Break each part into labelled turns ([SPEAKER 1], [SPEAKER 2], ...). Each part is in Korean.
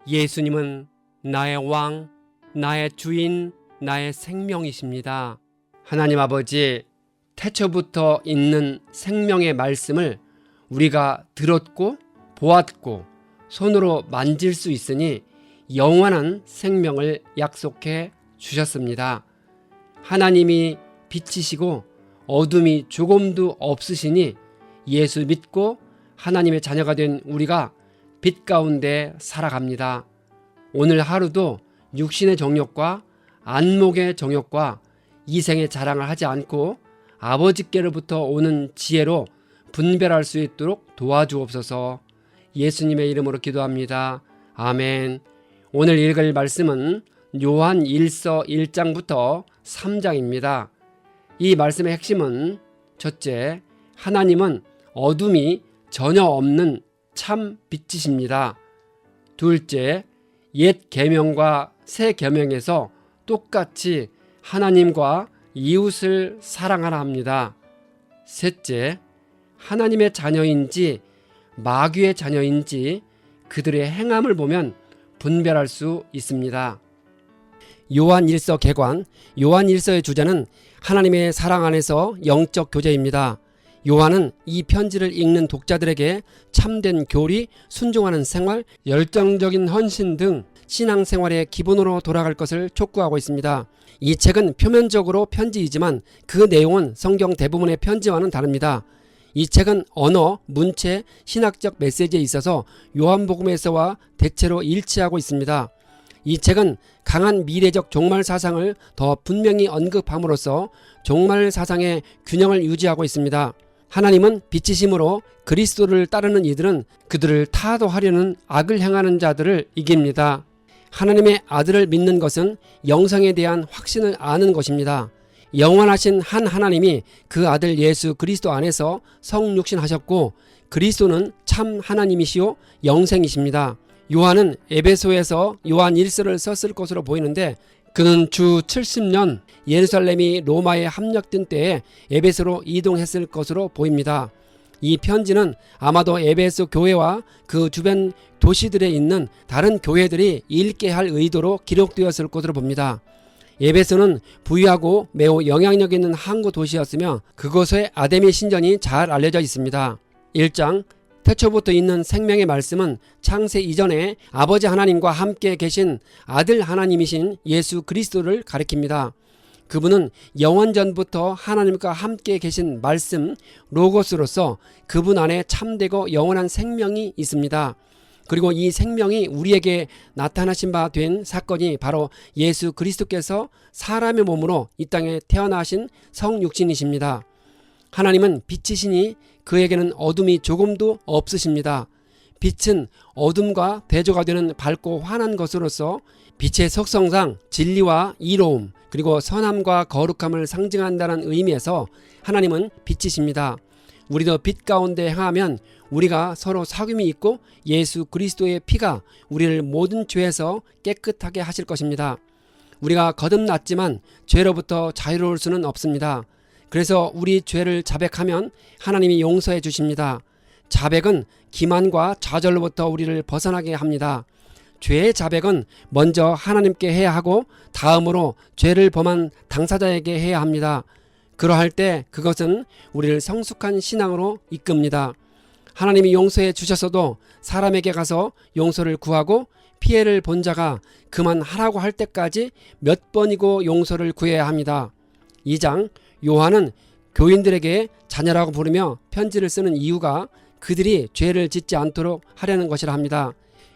[SPEAKER 1] 예수님은 나의 왕, 나의 주인, 나의 생명이십니다. 하나님 아버지, 태초부터 있는 생명의 말씀을 우리가 들었고 보았고 손으로 만질 수 있으니 영원한 생명을 약속해 주셨습니다. 하나님이 빛이시고 어둠이 조금도 없으시니 예수 믿고 하나님의 자녀가 된 우리가 빛 가운데 살아갑니다. 오늘 하루도 육신의 정욕과 안목의 정욕과 이생의 자랑을 하지 않고 아버지께로부터 오는 지혜로 분별할 수 있도록 도와주옵소서. 예수님의 이름으로 기도합니다. 아멘. 오늘 읽을 말씀은 요한 1서 1장부터 3장입니다. 이 말씀의 핵심은 첫째, 하나님은 어둠이 전혀 없는 참 빛이십니다. 둘째, 옛 계명과 새 계명에서 똑같이 하나님과 이웃을 사랑하라 합니다. 셋째, 하나님의 자녀인지 마귀의 자녀인지 그들의 행함을 보면 분별할 수 있습니다. 요한 1서 개관, 요한 1서의 주제는 하나님의 사랑 안에서 영적 교제입니다. 요한은 이 편지를 읽는 독자들에게 참된 교리, 순종하는 생활, 열정적인 헌신 등 신앙생활의 기본으로 돌아갈 것을 촉구하고 있습니다. 이 책은 표면적으로 편지이지만 그 내용은 성경 대부분의 편지와는 다릅니다. 이 책은 언어, 문체, 신학적 메시지에 있어서 요한복음에서와 대체로 일치하고 있습니다. 이 책은 강한 미래적 종말 사상을 더 분명히 언급함으로써 종말 사상의 균형을 유지하고 있습니다. 하나님은 빛이심으로 그리스도를 따르는 이들은 그들을 타도하려는 악을 행하는 자들을 이깁니다. 하나님의 아들을 믿는 것은 영생에 대한 확신을 아는 것입니다. 영원하신 한 하나님이 그 아들 예수 그리스도 안에서 성육신하셨고 그리스도는 참 하나님이시요 영생이십니다. 요한은 에베소에서 요한 1서를 썼을 것으로 보이는데 그는 주 70년 예루살렘이 로마에 함락된 때에 에베소로 이동했을 것으로 보입니다. 이 편지는 아마도 에베소 교회와 그 주변 도시들에 있는 다른 교회들이 읽게 할 의도로 기록되었을 것으로 봅니다. 에베소는 부유하고 매우 영향력 있는 항구 도시였으며 그곳의 아데미 신전이 잘 알려져 있습니다. 1장 태초부터 있는 생명의 말씀은 창세 이전에 아버지 하나님과 함께 계신 아들 하나님이신 예수 그리스도를 가리킵니다. 그분은 영원전부터 하나님과 함께 계신 말씀 로고스로서 그분 안에 참되고 영원한 생명이 있습니다. 그리고 이 생명이 우리에게 나타나신 바 된 사건이 바로 예수 그리스도께서 사람의 몸으로 이 땅에 태어나신 성육신이십니다. 하나님은 빛이시니 그에게는 어둠이 조금도 없으십니다. 빛은 어둠과 대조가 되는 밝고 환한 것으로서 빛의 속성상 진리와 이로움 그리고 선함과 거룩함을 상징한다는 의미에서 하나님은 빛이십니다. 우리도 빛 가운데 행하면 우리가 서로 사귐이 있고 예수 그리스도의 피가 우리를 모든 죄에서 깨끗하게 하실 것입니다. 우리가 거듭났지만 죄로부터 자유로울 수는 없습니다. 그래서 우리 죄를 자백하면 하나님이 용서해 주십니다. 자백은 기만과 좌절로부터 우리를 벗어나게 합니다. 죄의 자백은 먼저 하나님께 해야 하고 다음으로 죄를 범한 당사자에게 해야 합니다. 그러할 때 그것은 우리를 성숙한 신앙으로 이끕니다. 하나님이 용서해 주셨어도 사람에게 가서 용서를 구하고 피해를 본 자가 그만하라고 할 때까지 몇 번이고 용서를 구해야 합니다. 2장 요한은 교인들에게 자녀라고 부르며 편지를 쓰는 이유가 그들이 죄를 짓지 않도록 하려는 것이라 합니다.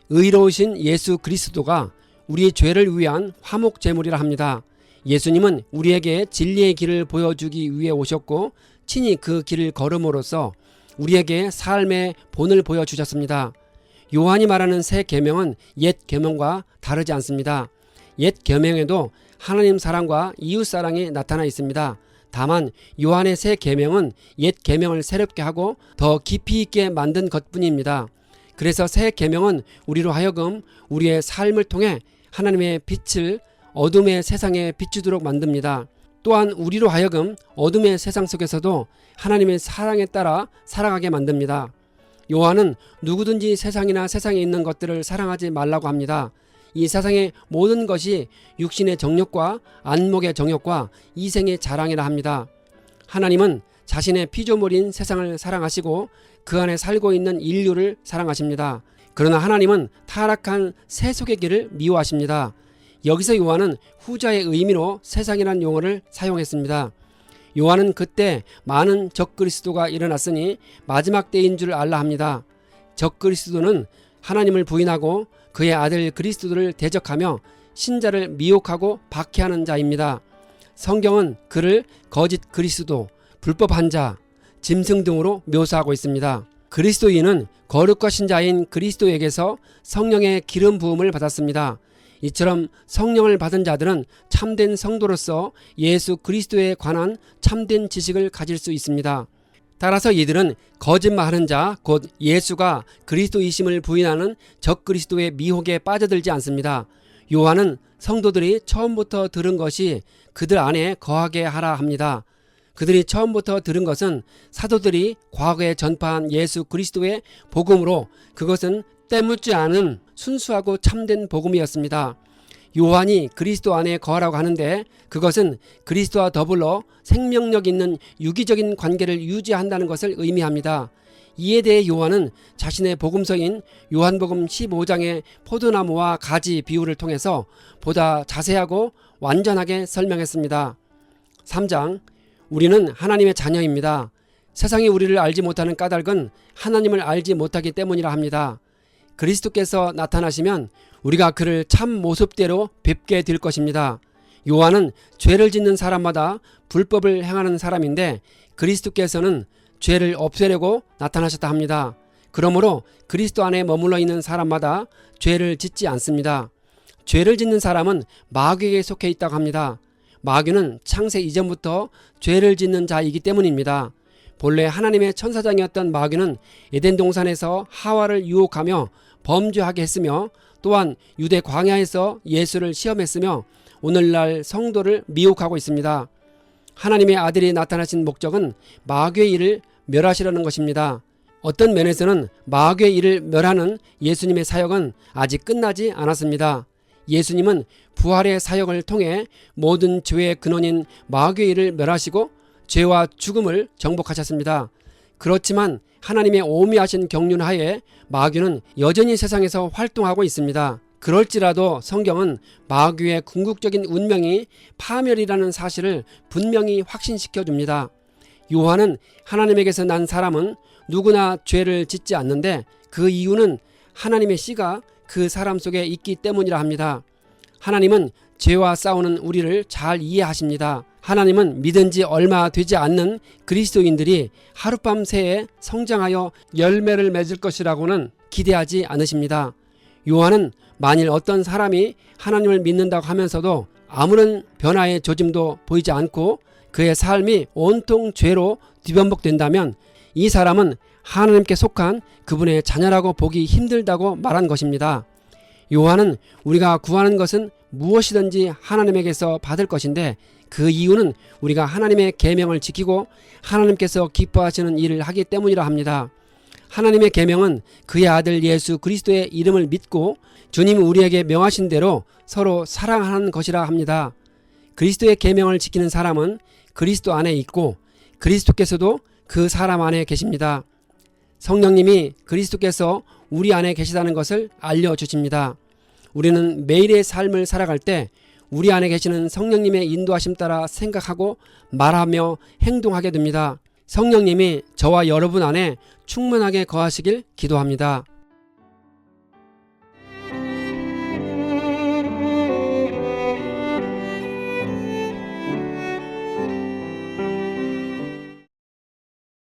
[SPEAKER 1] 의로우신 예수 그리스도가 우리 죄를 위한 화목 제물이라 합니다. 예수님은 우리에게 진리의 길을 보여주기 위해 오셨고 친히 그 길을 걸음으로써 우리에게 삶의 본을 보여주셨습니다. 요한이 말하는 새 계명은 옛 계명과 다르지 않습니다. 옛 계명에도 하나님 사랑과 이웃 사랑이 나타나 있습니다. 다만 요한의 새 계명은 옛 계명을 새롭게 하고 더 깊이 있게 만든 것뿐입니다. 그래서 새 계명은 우리로 하여금 우리의 삶을 통해 하나님의 빛을 어둠의 세상에 비추도록 만듭니다. 또한 우리로 하여금 어둠의 세상 속에서도 하나님의 사랑에 따라 살아가게 만듭니다. 요한은 누구든지 세상이나 세상에 있는 것들을 사랑하지 말라고 합니다. 이 세상의 모든 것이 육신의 정욕과 안목의 정욕과 이생의 자랑이라 합니다. 하나님은 자신의 피조물인 세상을 사랑하시고 그 안에 살고 있는 인류를 사랑하십니다. 그러나 하나님은 타락한 세속의 길을 미워하십니다. 여기서 요한은 후자의 의미로 세상이라는 용어를 사용했습니다. 요한은 그때 많은 적그리스도가 일어났으니 마지막 때인 줄 알라 합니다. 적그리스도는 하나님을 부인하고 그의 아들 그리스도를 대적하며 신자를 미혹하고 박해하는 자입니다. 성경은 그를 거짓 그리스도, 불법한 자, 짐승 등으로 묘사하고 있습니다. 그리스도인은 거룩하신 자인 그리스도에게서 성령의 기름 부음을 받았습니다. 이처럼 성령을 받은 자들은 참된 성도로서 예수 그리스도에 관한 참된 지식을 가질 수 있습니다. 따라서 이들은 거짓말하는 자, 곧 예수가 그리스도이심을 부인하는 적그리스도의 미혹에 빠져들지 않습니다. 요한은 성도들이 처음부터 들은 것이 그들 안에 거하게 하라 합니다. 그들이 처음부터 들은 것은 사도들이 과거에 전파한 예수 그리스도의 복음으로 그것은 때묻지 않은 순수하고 참된 복음이었습니다. 요한이 그리스도 안에 거하라고 하는데 그것은 그리스도와 더불어 생명력 있는 유기적인 관계를 유지한다는 것을 의미합니다. 이에 대해 요한은 자신의 복음서인 요한복음 15장의 포도나무와 가지 비유를 통해서 보다 자세하고 완전하게 설명했습니다. 3장, 우리는 하나님의 자녀입니다. 세상이 우리를 알지 못하는 까닭은 하나님을 알지 못하기 때문이라 합니다. 그리스도께서 나타나시면 우리가 그를 참 모습대로 뵙게 될 것입니다. 요한은 죄를 짓는 사람마다 불법을 행하는 사람인데 그리스도께서는 죄를 없애려고 나타나셨다 합니다. 그러므로 그리스도 안에 머물러 있는 사람마다 죄를 짓지 않습니다. 죄를 짓는 사람은 마귀에게 속해 있다고 합니다. 마귀는 창세 이전부터 죄를 짓는 자이기 때문입니다. 본래 하나님의 천사장이었던 마귀는 에덴 동산에서 하와를 유혹하며 범죄하게 했으며 또한 유대 광야에서 예수를 시험했으며 오늘날 성도를 미혹하고 있습니다. 하나님의 아들이 나타나신 목적은 마귀의 일을 멸하시려는 것입니다. 어떤 면에서는 마귀의 일을 멸하는 예수님의 사역은 아직 끝나지 않았습니다. 예수님은 부활의 사역을 통해 모든 죄의 근원인 마귀의 일을 멸하시고 죄와 죽음을 정복하셨습니다. 그렇지만 하나님의 오미하신 경륜 하에 마귀는 여전히 세상에서 활동하고 있습니다. 그럴지라도 성경은 마귀의 궁극적인 운명이 파멸이라는 사실을 분명히 확신시켜 줍니다. 요한은 하나님에게서 난 사람은 누구나 죄를 짓지 않는데 그 이유는 하나님의 씨가 그 사람 속에 있기 때문이라 합니다. 하나님은 죄와 싸우는 우리를 잘 이해하십니다. 하나님은 믿은 지 얼마 되지 않는 그리스도인들이 하룻밤 새에 성장하여 열매를 맺을 것이라고는 기대하지 않으십니다. 요한은 만일 어떤 사람이 하나님을 믿는다고 하면서도 아무런 변화의 조짐도 보이지 않고 그의 삶이 온통 죄로 뒤범벅된다면 이 사람은 하나님께 속한 그분의 자녀라고 보기 힘들다고 말한 것입니다. 요한은 우리가 구하는 것은 무엇이든지 하나님에게서 받을 것인데 그 이유는 우리가 하나님의 계명을 지키고 하나님께서 기뻐하시는 일을 하기 때문이라 합니다. 하나님의 계명은 그의 아들 예수 그리스도의 이름을 믿고 주님이 우리에게 명하신 대로 서로 사랑하는 것이라 합니다. 그리스도의 계명을 지키는 사람은 그리스도 안에 있고 그리스도께서도 그 사람 안에 계십니다. 성령님이 그리스도께서 우리 안에 계시다는 것을 알려주십니다. 우리는 매일의 삶을 살아갈 때 우리 안에 계시는 성령님의 인도하심 따라 생각하고 말하며 행동하게 됩니다. 성령님이 저와 여러분 안에 충만하게 거하시길 기도합니다.